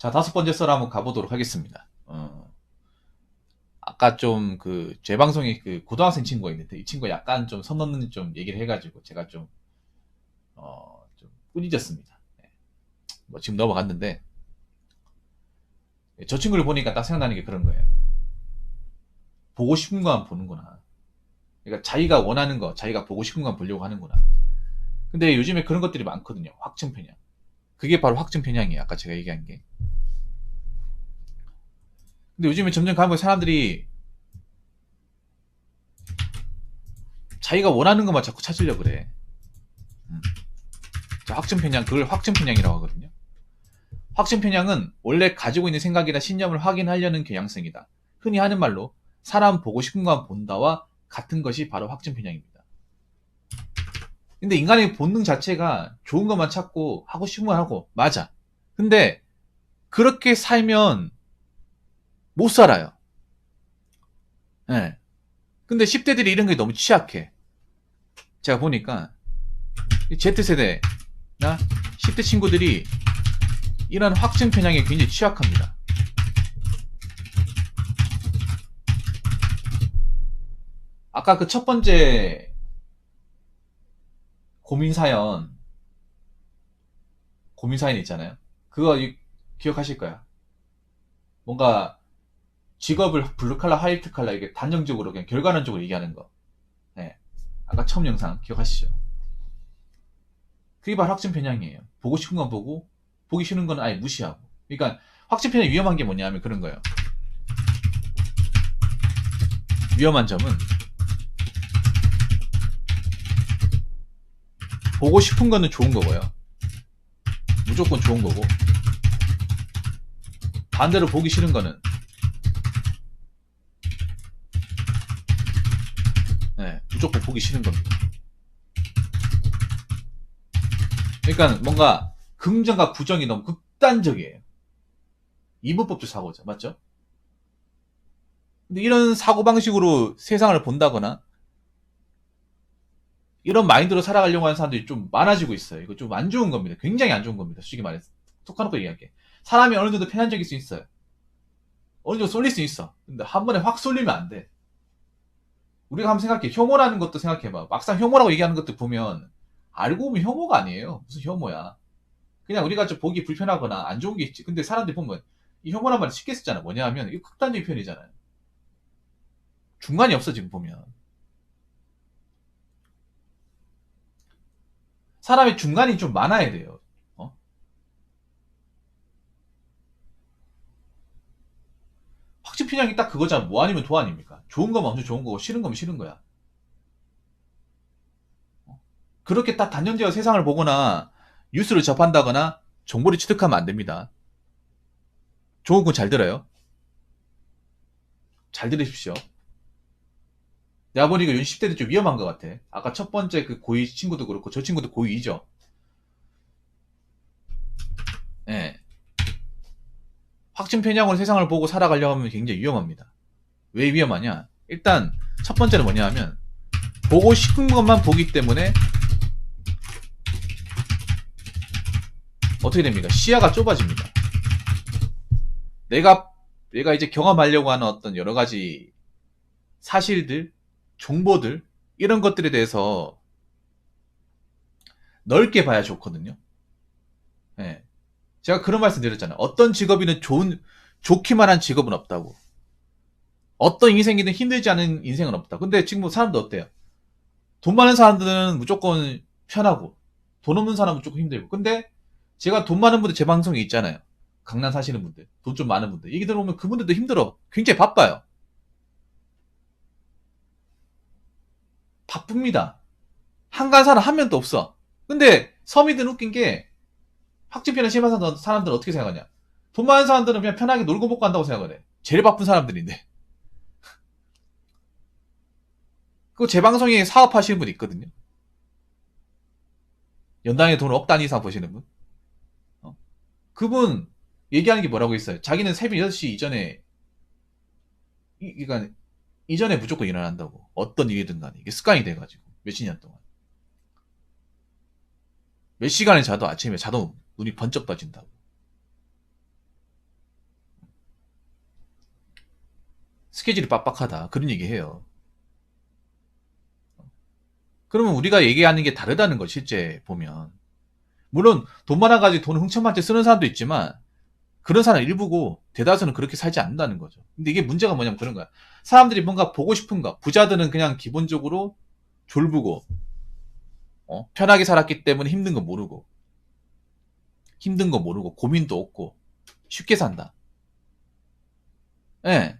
자, 다섯 번째 썰 한번 가보도록 하겠습니다. 아까 좀 제 방송에 그 고등학생 친구가 있는데, 이 친구가 약간 좀 선 넘는 좀 얘기를 해가지고, 제가 좀 꾸짖었습니다. 네. 뭐 지금 넘어갔는데, 저 친구를 보니까 딱 생각나는 게 그런 거예요. 보고 싶은 거만 보는구나. 그러니까 자기가 원하는 거, 자기가 보고 싶은 거만 보려고 하는구나. 근데 요즘에 그런 것들이 많거든요. 확증 편향. 그게 바로 확증 편향이에요. 아까 제가 얘기한 게. 근데 요즘에 점점 가면 사람들이 자기가 원하는 것만 자꾸 찾으려고 그래. 음. 확증 편향, 그걸 확증 편향이라고 하거든요. 확증 편향은 원래 가지고 있는 생각이나 신념을 확인하려는 경향성이다. 흔히 하는 말로 사람 보고 싶은 것만 본다와 같은 것이 바로 확증 편향입니다. 근데 인간의 본능 자체가 좋은 것만 찾고 하고 싶은 걸 하고 맞아. 근데 그렇게 살면 못 살아요. 네. 근데 10대들이 이런 게 너무 취약해. 제가 보니까 Z세대나 10대 친구들이 이런 확증 편향에 굉장히 취약합니다. 아까 그 첫 번째 고민 사연, 고민 사연 있잖아요. 그거 기억하실 거야. 뭔가 직업을 블루칼라, 화이트 칼라 이게 단정적으로 그냥 결과론적으로 얘기하는 거. 네. 아까 처음 영상 기억하시죠? 그게 바로 확증 편향이에요. 보고 싶은 건 보고 보기 싫은 건 아예 무시하고. 그러니까 확증 편향 위험한 게 뭐냐면 그런 거예요. 위험한 점은 보고 싶은 거는 좋은 거고요. 무조건 좋은 거고 반대로 보기 싫은 거는 네, 무조건 보기 싫은 겁니다. 그러니까 뭔가 긍정과 부정이 너무 극단적이에요. 이분법도 사고죠. 맞죠? 근데 이런 사고방식으로 세상을 본다거나 이런 마인드로 살아가려고 하는 사람들이 좀 많아지고 있어요. 이거 좀 안 좋은 겁니다. 굉장히 안 좋은 겁니다. 솔직히 말해서. 톡 까놓고 얘기할게. 사람이 어느 정도 편향적일 수 있어요. 어느 정도 쏠릴 수 있어. 근데 한 번에 확 쏠리면 안 돼. 우리가 한번 생각해. 혐오라는 것도 생각해봐. 막상 혐오라고 얘기하는 것도 보면 알고 보면 혐오가 아니에요. 무슨 혐오야. 그냥 우리가 좀 보기 불편하거나 안 좋은 게 있지. 근데 사람들이 보면 이 혐오란 말을 쉽게 쓰잖아. 뭐냐 하면 이거 극단적인 표현이잖아요. 중간이 없어 지금 보면. 사람의 중간이 좀 많아야 돼요. 어? 확증 편향이 딱 그거잖아. 뭐 아니면 도 아닙니까? 좋은 거면 엄청 좋은 거고 싫은 거면 싫은 거야. 그렇게 딱 단정지어 세상을 보거나 뉴스를 접한다거나 정보를 취득하면 안 됩니다. 좋은 건 잘 들어요. 잘 들으십시오. 내가 보니까 요즘 10대도 좀 위험한 것 같아. 아까 첫 번째 그 고2 친구도 그렇고 저 친구도 고2죠. 예. 확증 편향으로 세상을 보고 살아가려고 하면 굉장히 위험합니다. 왜 위험하냐? 일단 첫 번째는 뭐냐 하면 보고 싶은 것만 보기 때문에 어떻게 됩니까? 시야가 좁아집니다. 내가 내가 이제 경험하려고 하는 어떤 여러 가지 사실들, 정보들 이런 것들에 대해서 넓게 봐야 좋거든요. 예. 제가 그런 말씀 드렸잖아요. 어떤 직업이든 좋기만 한 직업은 없다고. 어떤 인생이든 힘들지 않은 인생은 없다. 근데 지금 뭐 사람들 어때요? 돈 많은 사람들은 무조건 편하고, 돈 없는 사람은 무조건 힘들고. 근데 제가 돈 많은 분들 제 방송에 있잖아요. 강남 사시는 분들, 돈 좀 많은 분들. 얘기 들어보면 그분들도 힘들어. 굉장히 바빠요. 바쁩니다. 한간 사람 한 명도 없어. 근데 서민들은 웃긴 게 확진편에 심한 사람들은 어떻게 생각하냐? 돈 많은 사람들은 그냥 편하게 놀고 먹고 한다고 생각을 해. 제일 바쁜 사람들인데. 그거 제 방송에 사업하시는 분 있거든요. 연당에 돈 억 단위 이상 버시는 분. 어? 그분 얘기하는 게 뭐라고 있어요? 자기는 새벽 6시 이전에, 그러니까 이전에 무조건 일어난다고. 어떤 일이든 간에. 이게 습관이 돼가지고. 몇십 년 동안. 몇 시간을 자도 아침에 자도 눈이 번쩍 떠진다고. 스케줄이 빡빡하다. 그런 얘기 해요. 그러면 우리가 얘기하는 게 다르다는 거, 실제 보면. 물론, 돈 많아가지고 돈을 흥청망청 쓰는 사람도 있지만, 그런 사람 일부고, 대다수는 그렇게 살지 않는다는 거죠. 근데 이게 문제가 뭐냐면 그런 거야. 사람들이 뭔가 보고 싶은 거, 부자들은 그냥 기본적으로 졸부고, 편하게 살았기 때문에 힘든 거 모르고, 고민도 없고, 쉽게 산다. 예.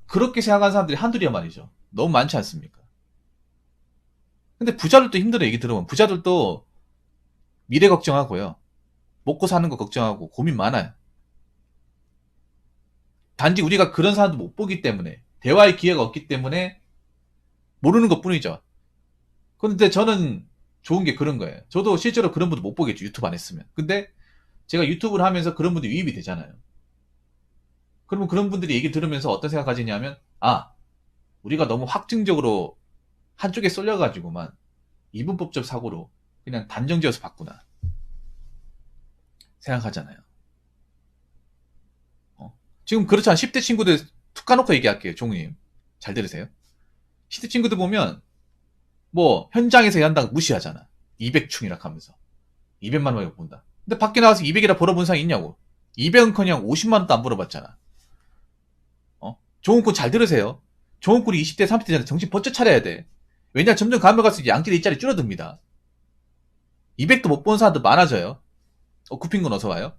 그렇게 생각하는 사람들이 한둘이야 말이죠. 너무 많지 않습니까? 근데 부자들도 힘들어 얘기 들어보면. 부자들도 미래 걱정하고요. 먹고 사는 거 걱정하고 고민 많아요. 단지 우리가 그런 사람도 못 보기 때문에, 대화의 기회가 없기 때문에 모르는 것 뿐이죠. 그런데 저는 좋은 게 그런 거예요. 저도 실제로 그런 분도 못 보겠죠. 유튜브 안 했으면. 근데 제가 유튜브를 하면서 그런 분들이 유입이 되잖아요. 그러면 그런 분들이 얘기 들으면서 어떤 생각 가지냐면, 아, 우리가 너무 확증적으로 한쪽에 쏠려가지고만 이분법적 사고로 그냥 단정지어서 봤구나 생각하잖아요. 지금 그렇지 않아. 10대 친구들 툭 까놓고 얘기할게요. 종우님 잘 들으세요. 10대 친구들 보면 뭐 현장에서 한다고 무시하잖아. 200충이라 하면서 200만 원을 본다. 근데 밖에 나가서 200이라 벌어본 사람이 있냐고. 200은커녕 50만 원도 안 벌어봤잖아. 좋은 꾼 잘 들으세요. 좋은 꾼이 20대 30대잖아. 정신 번쩍 차려야 돼. 왜냐 점점 가면 갈수록 양질의 일자리 줄어듭니다. 200도 못 본 사람도 많아져요. 구핑군 어서 와요.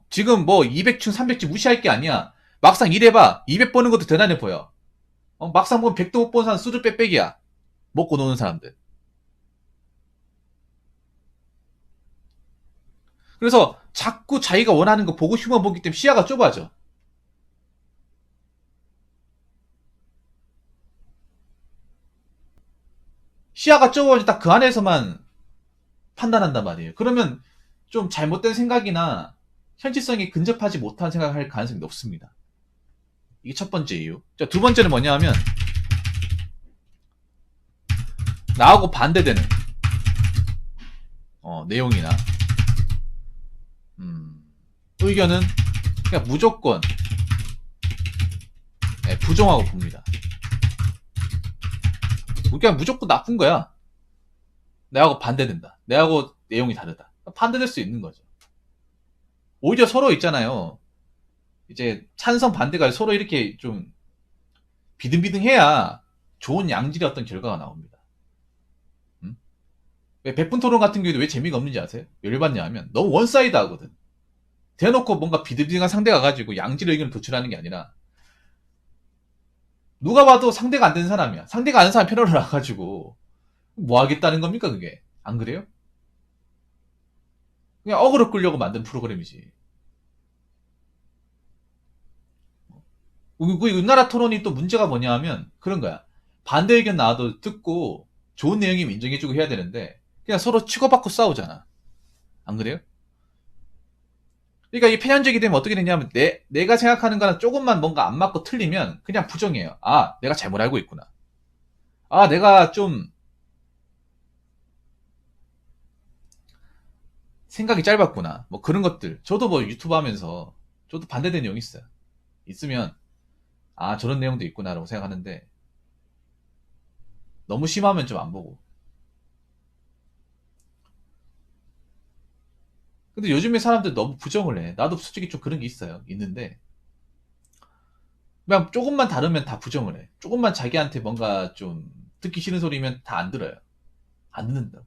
지금 뭐 200층 300층 무시할 게 아니야. 막상 일해봐. 200 버는 것도 대단해 보여. 막상 보면 100도 못 본 사람 수두 빼빼기야. 먹고 노는 사람들. 그래서 자꾸 자기가 원하는 거 보고 싶은 거 보기 때문에 시야가 좁아져. 시야가 좁아져 딱 그 안에서만 판단한단 말이에요. 그러면 좀 잘못된 생각이나 현실성이 근접하지 못한 생각을 할 가능성이 높습니다. 이게 첫 번째 이유. 자, 두 번째는 뭐냐 하면 나하고 반대되는 내용이나 의견은 그냥 무조건 부정하고 봅니다. 그냥 무조건 나쁜 거야. 내하고 반대된다. 내하고 내용이 다르다. 반대될 수 있는 거죠. 오히려 서로 있잖아요. 이제 찬성 반대가 서로 이렇게 좀 비등비등해야 좋은 양질의 어떤 결과가 나옵니다. 왜 100분 토론 같은 경우에도 왜 재미가 없는지 아세요? 왜 열받냐 하면 너무 원사이드 하거든. 대놓고 뭔가 비등비등한 상대가 가지고 양질의 의견을 도출하는 게 아니라 누가 봐도 상대가 안 되는 사람이야. 상대가 아는 사람 편으로 나가지고 뭐 하겠다는 겁니까 그게? 안 그래요? 그냥 어그로 끌려고 만든 프로그램이지. 우리나라 토론이 또 문제가 뭐냐 하면 그런 거야. 반대 의견 나와도 듣고 좋은 내용이면 인정해주고 해야 되는데 그냥 서로 치고받고 싸우잖아. 안 그래요? 그러니까 이 편향적이 되면 어떻게 되냐면 내가 생각하는 거랑 조금만 뭔가 안 맞고 틀리면 그냥 부정해요. 아, 내가 잘못 알고 있구나. 아, 내가 좀 생각이 짧았구나. 뭐 그런 것들. 저도 뭐 유튜브 하면서 저도 반대되는 내용이 있어요. 있으면 아, 저런 내용도 있구나라고 생각하는데 너무 심하면 좀 안 보고. 근데 요즘에 사람들 너무 부정을 해. 나도 솔직히 좀 그런 게 있어요. 있는데 그냥 조금만 다르면 다 부정을 해. 조금만 자기한테 뭔가 좀 듣기 싫은 소리면 다 안 들어요. 안 듣는다.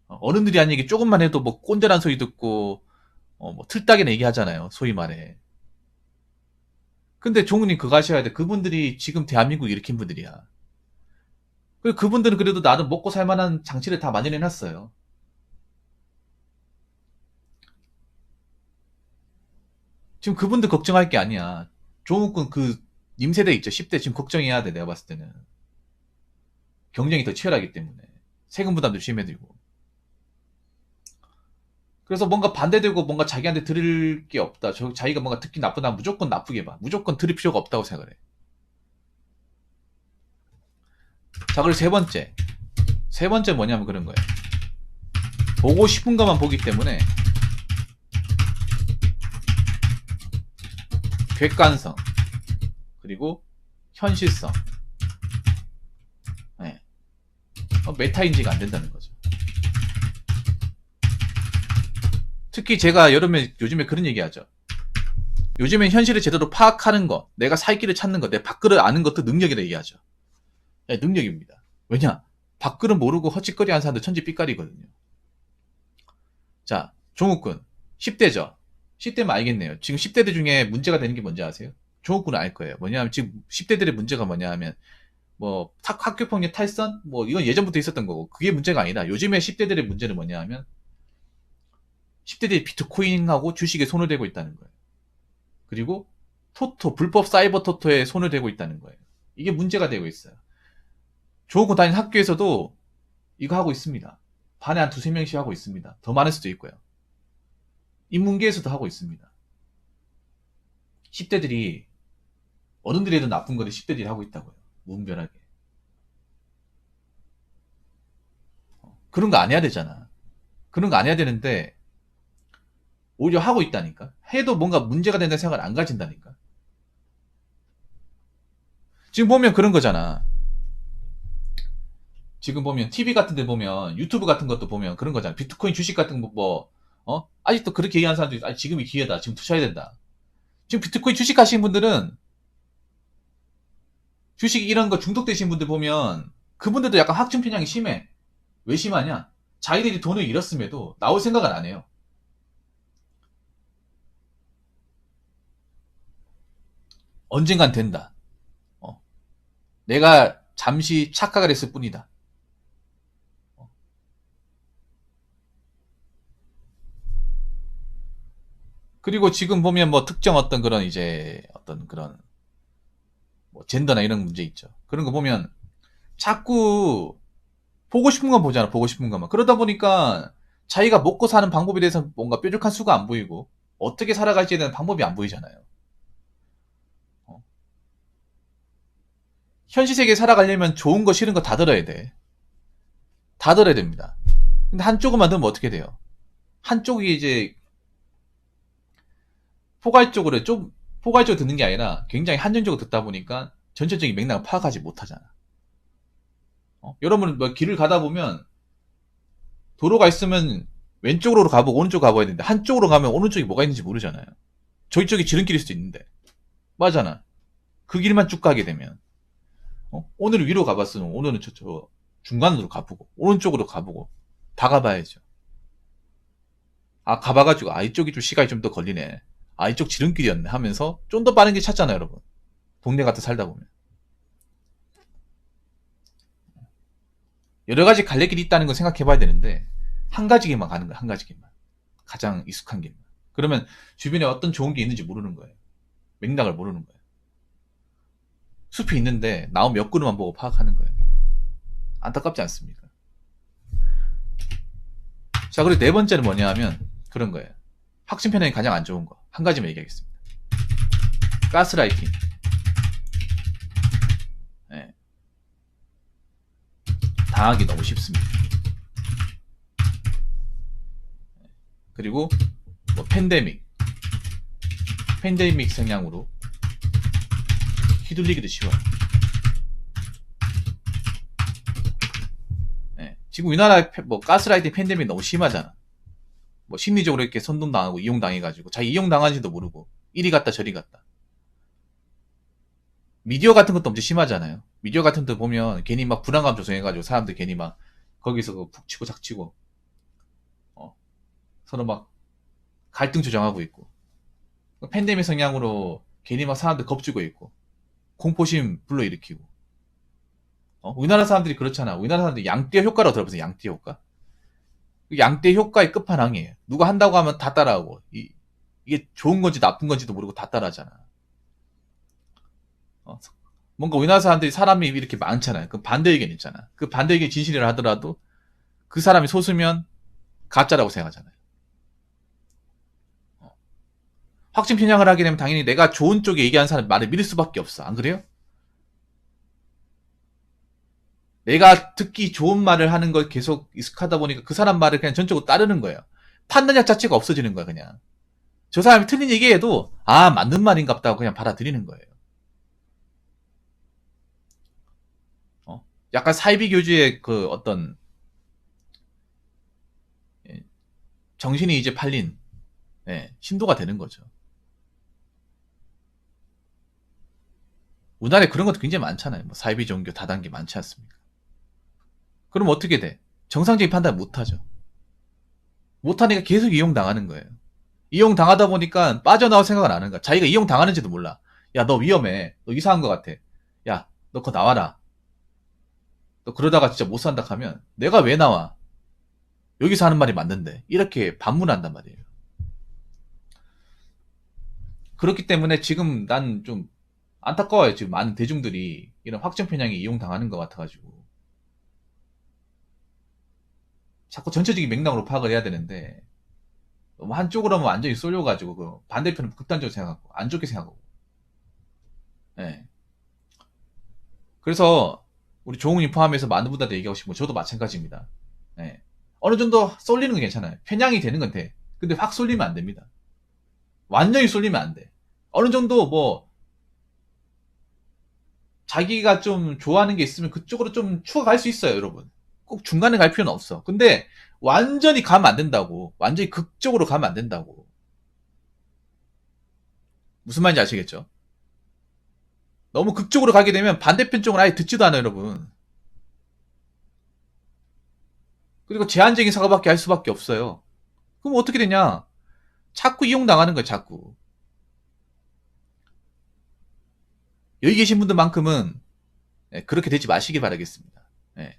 어른들이 한 얘기 조금만 해도 뭐 꼰대란 소리 듣고 뭐 틀딱이나 얘기하잖아요. 소위 말해. 근데 종훈님 그거 하셔야 돼. 그분들이 지금 대한민국 일으킨 분들이야. 그분들은 그래도 나름 먹고 살만한 장치를 다 마련해놨어요. 지금 그분들 걱정할 게 아니야. 종욱군 님 세대 있죠. 10대 지금 걱정해야 돼. 내가 봤을 때는. 경쟁이 더 치열하기 때문에. 세금 부담도 심해지고. 그래서 뭔가 반대되고 뭔가 자기한테 들을 게 없다. 자기가 뭔가 듣기 나쁘다. 무조건 나쁘게 봐. 무조건 들을 필요가 없다고 생각을 해. 자, 그리고 세 번째. 세 번째 뭐냐면 그런 거예요. 보고 싶은 것만 보기 때문에 객관성, 그리고 현실성. 네. 메타인지가 안 된다는 거죠. 특히 제가 요즘에 그런 얘기 하죠. 요즘엔 현실을 제대로 파악하는 거, 내가 살 길을 찾는 거, 내 밖을 아는 것도 능력이라 얘기하죠. 네, 능력입니다. 왜냐? 밖을은 모르고 헛짓거리 하는 사람들 천지 삐까리거든요. 자, 종욱군 10대죠. 10대면 알겠네요. 지금 10대들 중에 문제가 되는 게 뭔지 아세요? 종욱군은 알 거예요. 뭐냐면 지금 10대들의 문제가 뭐냐 하면 뭐 학교폭력 탈선? 뭐 이건 예전부터 있었던 거고 그게 문제가 아니라 요즘에 10대들의 문제는 뭐냐 하면 10대들이 비트코인하고 주식에 손을 대고 있다는 거예요. 그리고 토토, 불법 사이버 토토에 손을 대고 있다는 거예요. 이게 문제가 되고 있어요. 종욱군 다니는 학교에서도 이거 하고 있습니다. 반에 한 두세 명씩 하고 있습니다. 더 많을 수도 있고요. 인문계에서도 하고 있습니다. 10대들이 어른들이 해도 나쁜 거를 10대들이 하고 있다고요. 무분별하게. 그런 거 안 해야 되잖아. 그런 거 안 해야 되는데 오히려 하고 있다니까. 해도 뭔가 문제가 된다는 생각을 안 가진다니까. 지금 보면 그런 거잖아. 지금 보면 TV 같은 데 보면 유튜브 같은 것도 보면 그런 거잖아. 비트코인 주식 같은 거 아직도 그렇게 얘기하는 사람들이 있어. 지금이 기회다. 지금 투자해야 된다. 지금 비트코인 주식 하시는 분들은 주식 이런 거 중독되신 분들 보면 그분들도 약간 확증 편향이 심해. 왜 심하냐? 자기들이 돈을 잃었음에도 나올 생각을 안 해요. 언젠간 된다. 내가 잠시 착각을 했을 뿐이다. 그리고 지금 보면 뭐 특정 어떤 그런 이제 어떤 그런 뭐 젠더나 이런 문제 있죠. 그런 거 보면 자꾸 보고 싶은 건 보잖아. 보고 싶은 것만. 그러다 보니까 자기가 먹고 사는 방법에 대해서 뭔가 뾰족한 수가 안 보이고 어떻게 살아갈지에 대한 방법이 안 보이잖아요. 현실 세계에 살아가려면 좋은 거 싫은 거 다 들어야 돼. 다 들어야 됩니다. 근데 한쪽만 들으면 어떻게 돼요? 한쪽이 이제 포괄적으로 듣는 게 아니라 굉장히 한정적으로 듣다 보니까 전체적인 맥락을 파악하지 못하잖아. 여러분 뭐 길을 가다 보면 도로가 있으면 왼쪽으로 가보고 오른쪽으로 가봐야 되는데 한쪽으로 가면 오른쪽이 뭐가 있는지 모르잖아요. 저쪽이 지름길일 수도 있는데 맞잖아. 그 길만 쭉 가게 되면 오늘은 위로 가봤으면 오늘은 저 중간으로 가보고 오른쪽으로 가보고 다 가봐야죠. 가봐가지고 이쪽이 좀 시간이 좀 더 걸리네. 이쪽 지름길이었네 하면서 좀 더 빠른 길 찾잖아요, 여러분. 동네 같은 살다 보면. 여러 가지 갈래길이 있다는 걸 생각해 봐야 되는데, 한 가지 길만 가는 거야, 한 가지 길만. 가장 익숙한 길만. 그러면 주변에 어떤 좋은 게 있는지 모르는 거예요. 맥락을 모르는 거예요. 숲이 있는데, 나무 몇 그루만 보고 파악하는 거예요. 안타깝지 않습니까? 자, 그리고 네 번째는 뭐냐 하면, 그런 거예요. 확신 편향이 가장 안 좋은 거. 한 가지만 얘기하겠습니다. 가스라이팅. 네. 당하기 너무 쉽습니다. 그리고 뭐 팬데믹 성향으로 휘둘리기도 쉬워요. 네. 지금 우리나라 뭐 가스라이팅 팬데믹 너무 심하잖아. 뭐 심리적으로 이렇게 선동당하고 이용당해가지고 자기 이용당한지도 모르고 이리 갔다 저리 갔다. 미디어 같은 것도 엄청 심하잖아요. 미디어 같은 데 보면 괜히 막 불안감 조성해가지고 사람들 괜히 막 거기서 푹 치고 작치고 서로 막 갈등 조장하고 있고 팬데믹 성향으로 괜히 막 사람들 겁주고 있고 공포심 불러일으키고 우리나라 사람들이 그렇잖아. 우리나라 사람들이 양떼 효과라고 들어보세요. 양떼 효과. 양떼 효과의 끝판왕이에요. 누가 한다고 하면 다 따라하고 이게 좋은 건지 나쁜 건지도 모르고 다 따라하잖아. 뭔가 우리나라 사람들이 사람이 이렇게 많잖아요. 그 반대 의견 있잖아. 그 반대 의견이 진실이라 하더라도 그 사람이 소수면 가짜라고 생각하잖아요. 확증 편향을 하게 되면 당연히 내가 좋은 쪽에 얘기하는 사람 말을 믿을 수밖에 없어. 안 그래요? 내가 듣기 좋은 말을 하는 걸 계속 익숙하다 보니까 그 사람 말을 그냥 전적으로 따르는 거예요. 판단력 자체가 없어지는 거야, 그냥. 저 사람이 틀린 얘기해도 아 맞는 말인갑다 하고 그냥 받아들이는 거예요. 약간 사이비 교주의 그 어떤 정신이 이제 팔린 신도가 되는 거죠. 우리나라에 그런 것도 굉장히 많잖아요. 뭐 사이비 종교 다단계 많지 않습니까? 그럼 어떻게 돼? 정상적인 판단 못하죠. 못하니까 계속 이용당하는 거예요. 이용당하다 보니까 빠져나올 생각을 안 하는 거야. 자기가 이용당하는지도 몰라. 야, 너 위험해. 너 이상한 것 같아. 야, 너 그거 나와라. 너 그러다가 진짜 못 산다 하면 내가 왜 나와? 여기서 하는 말이 맞는데. 이렇게 반문한단 말이에요. 그렇기 때문에 지금 난 좀 안타까워요. 지금 많은 대중들이 이런 확정 편향에 이용당하는 것 같아가지고. 자꾸 전체적인 맥락으로 파악을 해야 되는데 너무 한쪽으로 하면 완전히 쏠려가지고 그 반대편은 극단적으로 생각하고 안 좋게 생각하고. 예. 그래서 우리 조웅님 포함해서 많은 분들한테 얘기하고 싶고 저도 마찬가지입니다. 예. 어느 정도 쏠리는 건 괜찮아요. 편향이 되는 건 돼. 근데 확 쏠리면 안 됩니다. 완전히 쏠리면 안 돼. 어느 정도 뭐 자기가 좀 좋아하는 게 있으면 그쪽으로 좀 추가갈 수 있어요, 여러분. 꼭 중간에 갈 필요는 없어. 근데 완전히 가면 안 된다고. 완전히 극적으로 가면 안 된다고. 무슨 말인지 아시겠죠? 너무 극적으로 가게 되면 반대편 쪽은 아예 듣지도 않아요, 여러분. 그리고 제한적인 사고밖에 할 수밖에 없어요. 그럼 어떻게 되냐? 자꾸 이용당하는 거예요, 자꾸. 여기 계신 분들만큼은 그렇게 되지 마시길 바라겠습니다. 예.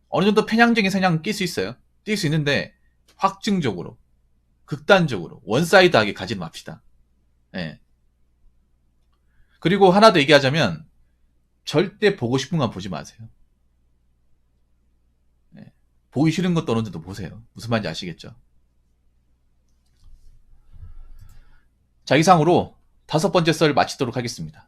어느 정도 편향적인 성향은 낄 수 있어요. 낄 수 있는데 확증적으로, 극단적으로, 원사이드하게 가지는 맙시다. 예. 그리고 하나 더 얘기하자면 절대 보고 싶은 건 보지 마세요. 예. 보기 싫은 것도 어느 정도 보세요. 무슨 말인지 아시겠죠? 자, 이상으로 5번째 썰 마치도록 하겠습니다.